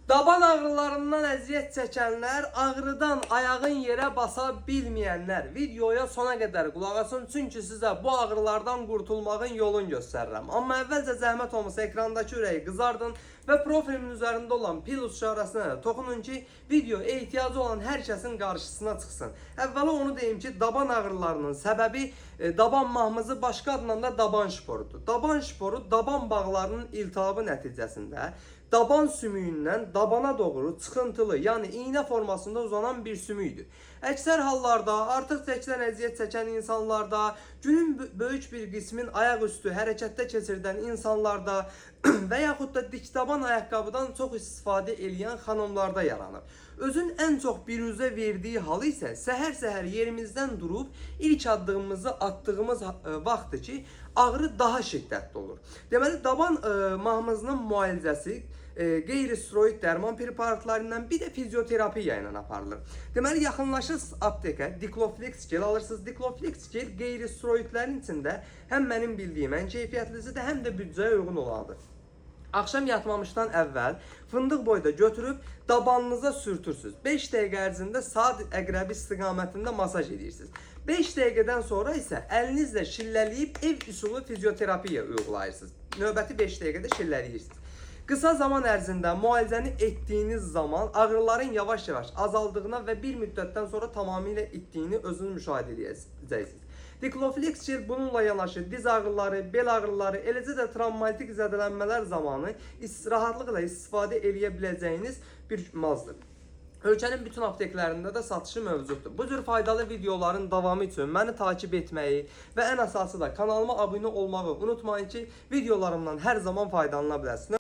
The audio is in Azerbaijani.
Daban ağrılarından əziyyət çəkənlər, ağrıdan ayağın yerə basa bilməyənlər videoya sona qədər qulaq asın, çünki sizə bu ağrılardan qurtulmağın yolunu göstərirəm. Amma əvvəlcə zəhmət olmasa ekrandakı ürəyi qızardın və profilimin üzərində olan plus işarəsinə toxunun ki, video ehtiyacı olan hər kəsin qarşısına çıxsın. Əvvəla onu deyim ki, daban ağrılarının səbəbi daban mahmızı, başqa adla da daban şporudur. Daban şporu daban bağlarının iltihabı nəticəsində daban sümüyündən dabana doğru çıxıntılı, yəni iğnə formasında uzanan bir sümüydür. Əksər hallarda artıq çəkilən əziyyət çəkən insanlarda, günün böyük bir qismin ayaqüstü hərəkətdə keçirdən insanlarda və yaxud da dikdaban ayaqqabıdan çox istifadə edən xanımlarda yaranır. Özün ən çox biruzə verdiyi halı isə səhər-səhər yerimizdən durub ilk addımımızı attığımız vaxtdır ki, ağrı daha şiddətli olur. Deməli, daban mahmızının müalicəsi qeyri-steroid dərman preparatlarından bir də fizioterapiya ilə aparılır. Deməli, yaxınlaşırsınız aptekə, Dikloflex gel alırsınız. Dikloflex gel qeyri-steroidlərin içində həm mənim bildiyim ən keyfiyyətlisidir, həm də büdcəyə uyğun olanıdır. Akşam yatmamışdan əvvəl fındıq boyda götürüb dabanınıza sürtürsünüz. 5 dəqiqə ərzində saat əqrəbi istiqamətində masaj edirsiniz. 5 dəqiqədən sonra isə əlinizlə şillələyib ev üsulu fizioterapiya uygulayırsınız. Növbəti 5 dəqiqədə şillələyirsiniz. Qısa zaman ərzində müalicəni etdiyiniz zaman ağrıların yavaş-yavaş azaldığına və bir müddətdən sonra tamamilə itdiyini özünüz müşahidə edəcəksiniz. Dikloflex gel bununla yanaşı diz ağrıları, bel ağrıları, eləcə də travmatik zədələnmələr zamanı rahatlıqla istifadə edə biləcəyiniz bir mazdır. Ölkənin bütün apteklərində də satışı mövcuddur. Bu cür faydalı videoların davamı üçün məni takip etməyi və ən əsası da kanalıma abunə olmağı unutmayın ki, videolarımdan hər zaman faydalana biləsiniz.